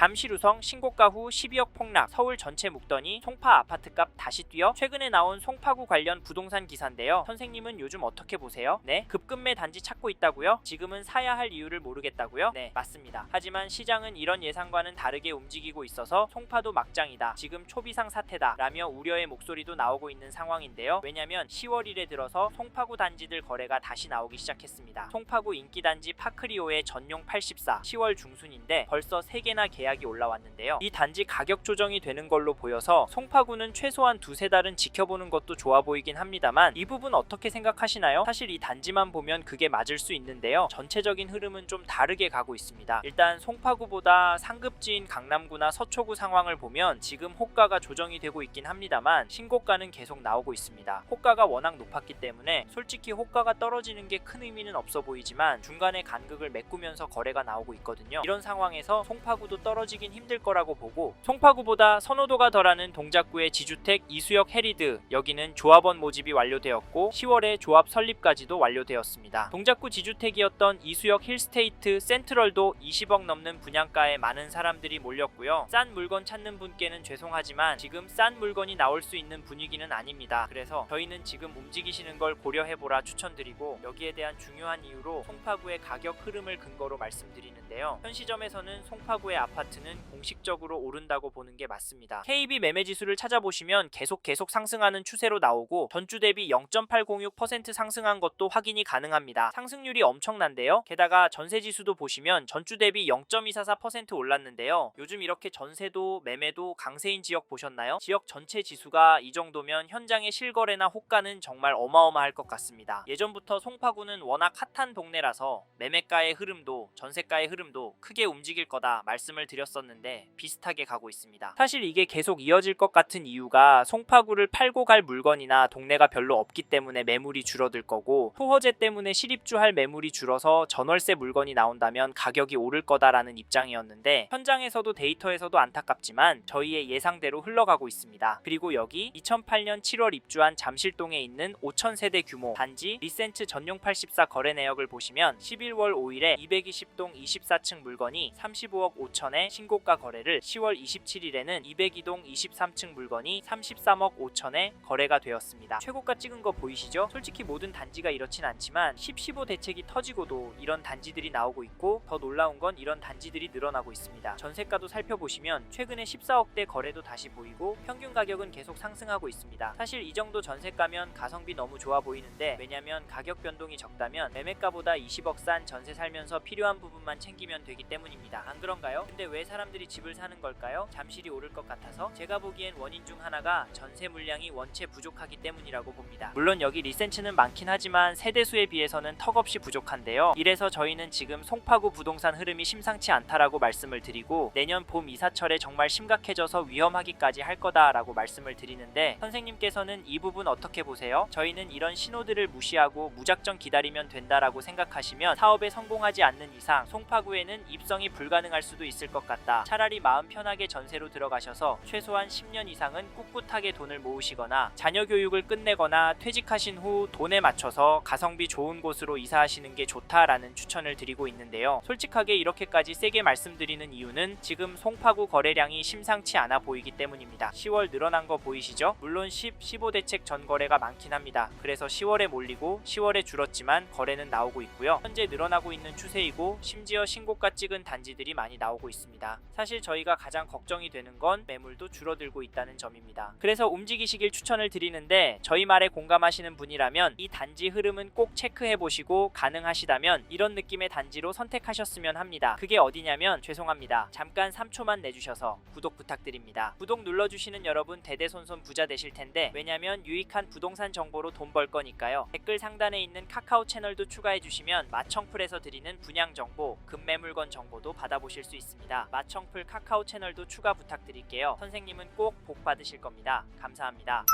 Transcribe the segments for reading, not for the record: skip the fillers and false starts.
잠실우성 신고가 후 12억 폭락, 서울 전체 묵더니 송파 아파트값 다시 뛰어? 최근에 나온 송파구 관련 부동산 기사인데요. 선생님은 요즘 어떻게 보세요? 네? 급급매 단지 찾고 있다고요? 지금은 사야 할 이유를 모르겠다고요? 네, 맞습니다. 하지만 시장은 이런 예상과는 다르게 움직이고 있어서 송파도 막장이다, 지금 초비상 사태다 라며 우려의 목소리도 나오고 있는 상황인데요. 왜냐면 10월 1에 들어서 송파구 단지들 거래가 다시 나오기 시작했습니다. 송파구 인기단지 파크리오의 전용 84, 10월 중순인데 벌써 3개나 계약이 올라왔는데요. 이 단지 가격 조정이 되는 걸로 보여서 송파구는 최소한 2-3달은 지켜보는 것도 좋아 보이긴 합니다만, 이 부분 어떻게 생각하시나요? 사실 이 단지만 보면 그게 맞을 수 있는데요. 전체적인 흐름은 좀 다르게 가고 있습니다. 일단 송파구보다 상급지인 강남구나 서초구 상황을 보면 지금 호가가 조정이 되고 있긴 합니다만 신고가는 계속 나오고 있습니다. 호가가 워낙 높았기 때문에 솔직히 호가가 떨어지는 게 큰 의미는 없어 보이지만 중간에 간극을 메꾸면서 거래가 나오고 있거든요. 이런 상황에서 송파구도 떨어지긴 힘들 거라고 보고, 송파구보다 선호도가 덜하는 동작구의 지주택 이수역 해리드, 여기는 조합원 모집이 완료되었고 10월에 조합 설립까지도 완료되었습니다. 동작구 지주택이었던 이수역 힐스테이트 센트럴도 20억 넘는 분양가에 많은 사람들이 몰렸고요. 싼 물건 찾는 분께는 죄송하지만 지금 싼 물건이 나올 수 있는 분위기는 아닙니다. 그래서 저희는 지금 움직이시는 걸 고려해보라 추천드리고, 여기에 대한 중요한 이유로 송파구의 가격 흐름을 근거로 말씀드리는데요. 현 시점에서는 송파구의 아파트는 공식적으로 오른다고 보는 게 맞습니다. KB 매매지수를 찾아보시면 계속 상승하는 추세로 나오고 전주 대비 0.806% 상승한 것도 확인이 가능합니다. 상승률이 엄청난데요. 게다가 전세지수도 보시면 전주 대비 0.244% 올랐는데요. 요즘 이렇게 전세도 매매도 강세인 지역 보셨나요? 지역 전체 지수가 이 정도면 현장의 실거래나 호가는 정말 어마어마할 것 같습니다. 예전부터 송파구는 워낙 핫한 동네라서 매매가의 흐름도 전세가의 흐름도 크게 움직일 거다 말씀을 드렸었는데 비슷하게 가고 있습니다. 사실 이게 계속 이어질 것 같은 이유가 송파구를 팔고 갈 물건이나 동네가 별로 없기 때문에 매물이 줄어들 거고, 토호재 때문에 실입주할 매물이 줄어서 전월세 물건이 나온다면 가격이 오를 거다라는 입장이었는데 현장에서도 데이터에서도 안타깝지만 저희의 예상대로 흘러가고 있습니다. 그리고 여기 2008년 7월 입주한 잠실동에 있는 5,000세대 규모 단지 리센츠 전용 84 거래 내역을 보시면 11월 5일에 220동 24층 물건이 35억 5천에 신고가 거래를, 10월 27일에는 202동 23층 물건이 33억 5천에 거래가 되었습니다. 최고가 찍은 거 보이시죠? 솔직히 모든 단지가 이렇진 않지만 10-15 대책이 터지고도 이런 단지들이 나오고 있고, 더 놀라운 건 이런 단지들이 늘어나고 있습니다. 전세가도 살펴보시면 최근에 14억대 거래도 다시 보이고 평균 가격은 계속 상승하고 있습니다. 사실 이 정도 전세가면 가성비 너무 좋아 보이는데, 왜냐면 가격 변동이 적다면 매매가보다 20억 싼 전세 살면서 필요한 부분만 챙기면 되기 때문입니다. 안 그런가요? 근데 왜 사람들이 집을 사는 걸까요? 잠실이 오를 것 같아서? 제가 보기엔 원인 중 하나가 전세 물량이 원체 부족하기 때문이라고 봅니다. 물론 여기 리센츠는 많긴 하지만 세대수에 비해서는 턱없이 부족한데요. 이래서 저희는 지금 송파구 부동산 흐름이 심상치 않다라고 말씀을 드리고, 내년 봄 이사철에 정말 심각해져서 위험하기까지 할 거다라고 말씀을 드리는데, 선생님께서는 이 부분 어떻게 보세요? 저희는 이런 신호들을 무시하고 무작정 기다리면 된다라고 생각하시면 사업에 성공하지 않는 이상 송파구에는 입성이 불가능할 수도 있을 것 같다. 차라리 마음 편하게 전세로 들어가셔서 최소한 10년 이상은 꿋꿋하게 돈을 모으시거나 자녀 교육을 끝내거나 퇴직하신 후 돈에 맞춰서 가성비 좋은 곳으로 이사하시는 게 좋다라는 추천을 드리고 있는데요. 솔직하게 이렇게까지 세게 말씀드리는 이유는 지금 송파구 거래량이 심상치 않아 보이기 때문입니다. 10월 늘어난 거 보이시죠? 물론 15 대책 전 거래가 많긴 합니다. 그래서 10월에 몰리고 10월에 줄었지만 거래는 나오고 있고요. 현재 늘어나고 있는 추세이고 심지어 신고가 찍은 단지들이 많이 나오고 있습니다. 사실 저희가 가장 걱정이 되는 건 매물도 줄어들고 있다는 점입니다. 그래서 움직이시길 추천을 드리는데, 저희 말에 공감하시는 분이라면 이 단지 흐름은 꼭 체크해보시고 가능하시다면 이런 느낌의 단지로 선택하셨으면 합니다. 그게 어디냐면, 죄송합니다, 잠깐 3초만 내주셔서 구독 부탁드립니다. 구독 눌러주시는 여러분 대대손손 부자 되실 텐데, 왜냐면 유익한 부동산 정보로 돈 벌 거니까요. 댓글 상단에 있는 카카오 채널도 추가해주시면 마청풀에서 드리는 분양 정보, 급매물건 정보도 받아보실 수 있습니다. 마청풀 카카오 채널도 추가 부탁드릴게요. 선생님은 꼭 복 받으실 겁니다. 감사합니다.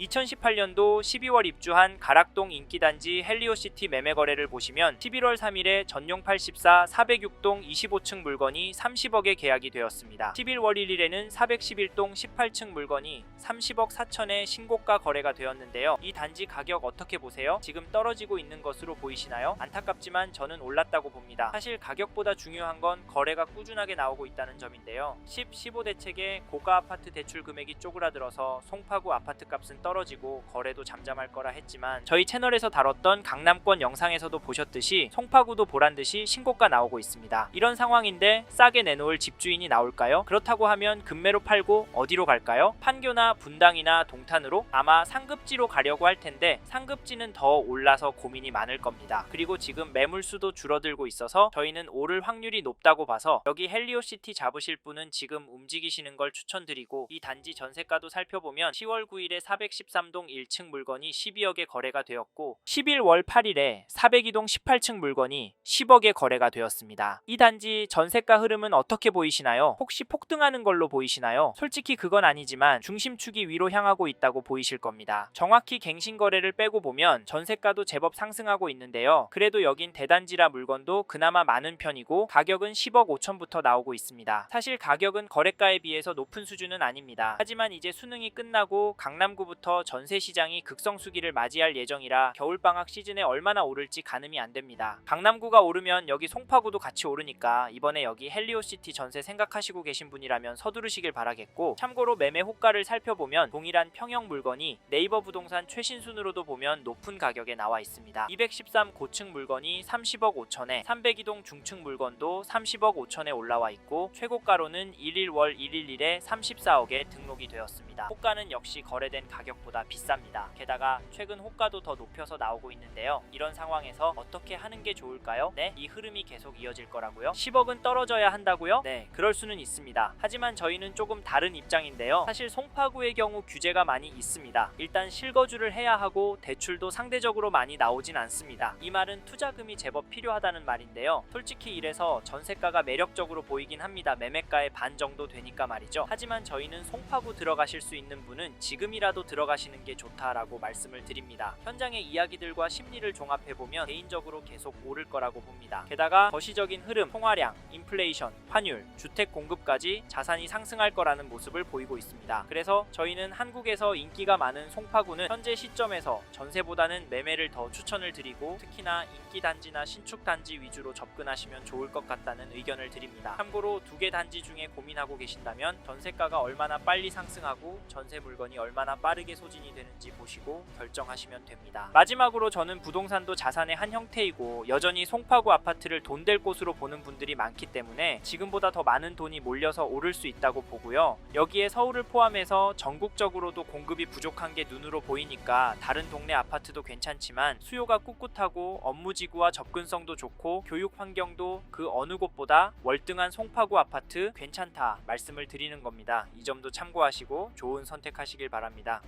2018년도 12월 입주한 가락동 인기단지 헬리오시티 매매 거래를 보시면 11월 3일에 전용 84 406동 25층 물건이 30억에 계약이 되었습니다. 11월 1일에는 411동 18층 물건이 30억 4천에 신고가 거래가 되었는데요. 이 단지 가격 어떻게 보세요? 지금 떨어지고 있는 것으로 보이시나요? 안타깝지만 저는 올랐다고 봅니다. 사실 가격보다 중요한 건 거래가 꾸준하게 나오고 있다는 점인데요. 10, 15 대책에 고가 아파트 대출 금액이 쪼그라들어서 송파구 아파트 값은 떨어지고 거래도 잠잠할 거라 했지만 저희 채널에서 다뤘던 강남권 영상에서도 보셨듯이 송파구도 보란듯이 신고가 나오고 있습니다. 이런 상황인데 싸게 내놓을 집주인이 나올까요? 그렇다고 하면 급매로 팔고 어디로 갈까요? 판교나 분당이나 동탄으로? 아마 상급지로 가려고 할 텐데 상급지는 더 올라서 고민이 많을 겁니다. 그리고 지금 매물수도 줄어들고 있어서 저희는 오를 확률이 높다고 봐서 여기 헬리오시티 잡으실 분은 지금 움직이시는 걸 추천드리고, 이 단지 전세가도 살펴보면 10월 9일에 413동 1층 물건이 12억에 거래가 되었고 11월 8일에 402동 18층 물건이 10억에 거래가 되었습니다. 이 단지 전세가 흐름은 어떻게 보이시나요? 혹시 폭등하는 걸로 보이시나요? 솔직히 그건 아니지만 중심축이 위로 향하고 있다고 보이실 겁니다. 정확히 갱신 거래를 빼고 보면 전세가도 제법 상승하고 있는데요. 그래도 여긴 대단지라 물건도 그나마 많은 편이고 가격은 10억 5천부터 나오고 있습니다. 사실 가격은 거래가에 비해서 높은 수준은 아닙니다. 하지만 이제 수능이 끝나고 강남구부터 전세 시장이 극성수기를 맞이할 예정이라 겨울방학 시즌에 얼마나 오를지 가늠이 안 됩니다. 강남구가 오르면 여기 송파구도 같이 오르니까 이번에 여기 헬리오시티 전세 생각하시고 계신 분이라면 서두르시길 바라겠고, 참고로 매매 호가를 살펴보면 동일한 평형 물건이 네이버 부동산 최신 순으로도 보면 높은 가격에 나와 있습니다. 213 고층 물건이 30억 5천에 302동 중층 물건도 30억 5천에 올라와 있고 최고가로는 1월 1일에 34억에 등록이 되었습니다. 호가는 역시 거래된 가격보다 비쌉니다. 게다가 최근 호가도 더 높여서 나오고 있는데요. 이런 상황에서 어떻게 하는 게 좋을까요? 네, 이 흐름이 계속 이어질 거라고요? 10억은 떨어져야 한다고요? 네, 그럴 수는 있습니다. 하지만 저희는 조금 다른 입장인데요. 사실 송파구의 경우 규제가 많이 있습니다. 일단 실거주를 해야 하고 대출도 상대적으로 많이 나오진 않습니다. 이 말은 투자금이 제법 필요하다는 말인데요. 솔직히 이래서 전세가가 매력적으로 보이긴 합니다. 매매가의 반 정도 되니까 말이죠. 하지만 저희는 송파구 들어가실 수 있는 분은 지금이라도 들어가시는 게 좋다라고 말씀을 드립니다. 현장의 이야기들과 심리를 종합해보면 개인적으로 계속 오를 거라고 봅니다. 게다가 거시적인 흐름, 통화량, 인플레이션, 환율, 주택 공급까지 자산이 상승할 거라는 모습을 보이고 있습니다. 그래서 저희는 한국에서 인기가 많은 송파구는 현재 시점에서 전세보다는 매매를 더 추천을 드리고, 특히나 인기단지나 신축단지 위주로 접근하시면 좋을 것 같다는 의견을 드립니다. 참고로 두 개 단지 중에 고민하고 계신다면 전세가가 얼마나 빨리 상승하고 전세 물건이 얼마나 빠르게 소진이 되는지 보시고 결정하시면 됩니다. 마지막으로 저는 부동산도 자산의 한 형태이고 여전히 송파구 아파트를 돈 될 곳으로 보는 분들이 많기 때문에 지금보다 더 많은 돈이 몰려서 오를 수 있다고 보고요. 여기에 서울을 포함해서 전국적으로도 공급이 부족한 게 눈으로 보이니까 다른 동네 아파트도 괜찮지만 수요가 꿋꿋하고 업무지구와 접근성도 좋고 교육 환경도 그 어느 곳보다 월등한 송파구 아파트 괜찮다 말씀을 드리는 겁니다. 이 점도 참고하시고 좋은 선택하시길 바랍니다.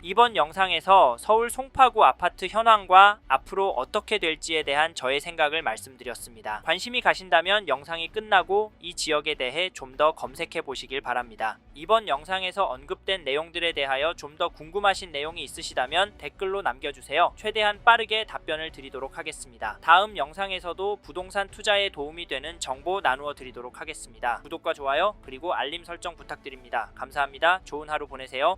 이번 영상에서 서울 송파구 아파트 현황과 앞으로 어떻게 될지에 대한 저의 생각을 말씀드렸습니다. 관심이 가신다면 영상이 끝나고 이 지역에 대해 좀 더 검색해 보시길 바랍니다. 이번 영상에서 언급된 내용들에 대하여 좀 더 궁금하신 내용이 있으시다면 댓글로 남겨주세요. 최대한 빠르게 답변을 드리도록 하겠습니다. 다음 영상에서도 부동산 투자에 도움이 되는 정보 나누어 드리도록 하겠습니다. 구독과 좋아요 그리고 알림 설정 부탁드립니다. 감사합니다. 좋은 하루 보내세요.